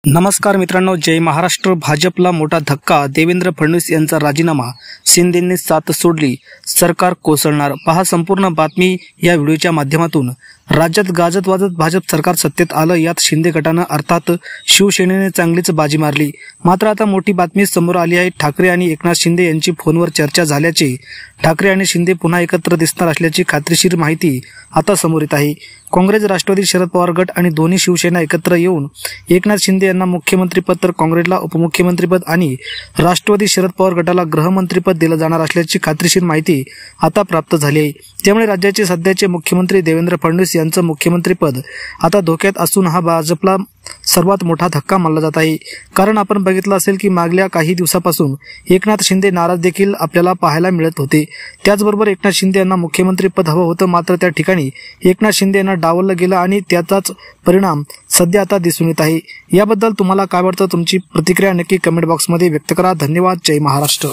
नमस्कार मित्रांनो, जय महाराष्ट्र. भाजपला मोठा धक्का. देवेंद्र फडणवीस यांचा राजीनामा. शिंदेंनी साथ सोडली, सरकार कोसळणार. पहा संपूर्ण बातमी या व्हिडिओच्या माध्यमातून. राज्यात गाजत वाजत भाजप सरकार सत्तेत आलं. यात शिंदे गटानं अर्थात शिवसेनेने चांगलीच बाजी मारली. मात्र आता मोठी बातमी समोर आली आहे. ठाकरे आणि एकनाथ शिंदे यांची फोनवर चर्चा झाल्याचे, ठाकरे आणि शिंदे पुन्हा एकत्र दिसणार असल्याची खात्रीशीर माहिती आता समोर येत आहे. काँग्रेस, राष्ट्रवादी, शरद पवार गट आणि दोन्ही शिवसेना एकत्र येऊन एकनाथ शिंदे यांना मुख्यमंत्रीपद तर काँग्रेसला उपमुख्यमंत्रीपद आणि राष्ट्रवादी शरद पवार गटाला गृहमंत्रीपद दिलं जाणार असल्याची खात्रीशीर माहिती आता प्राप्त झाली आहे. त्यामुळे राज्याचे सध्याचे मुख्यमंत्री देवेंद्र फडणवीस यांचं मुख्यमंत्रीपद आता धोक्यात असून हा भाजपला सर्वात मोठा धक्का मानला जात आहे. कारण आपण बघितलं असेल की मागल्या काही दिवसापासून एकनाथ शिंदे नाराज देखील आपल्याला पाहायला मिळत होते. त्याचबरोबर एकनाथ शिंदे यांना मुख्यमंत्रीपद हवं होतं, मात्र त्या ठिकाणी एकनाथ शिंदे यांना डावललं गेलं आणि त्याचाच परिणाम सध्या आता दिसून येत आहे. याबद्दल तुम्हाला काय वाटतं? तुमची प्रतिक्रिया नक्की कमेंट बॉक्समध्ये व्यक्त करा. धन्यवाद. जय महाराष्ट्र.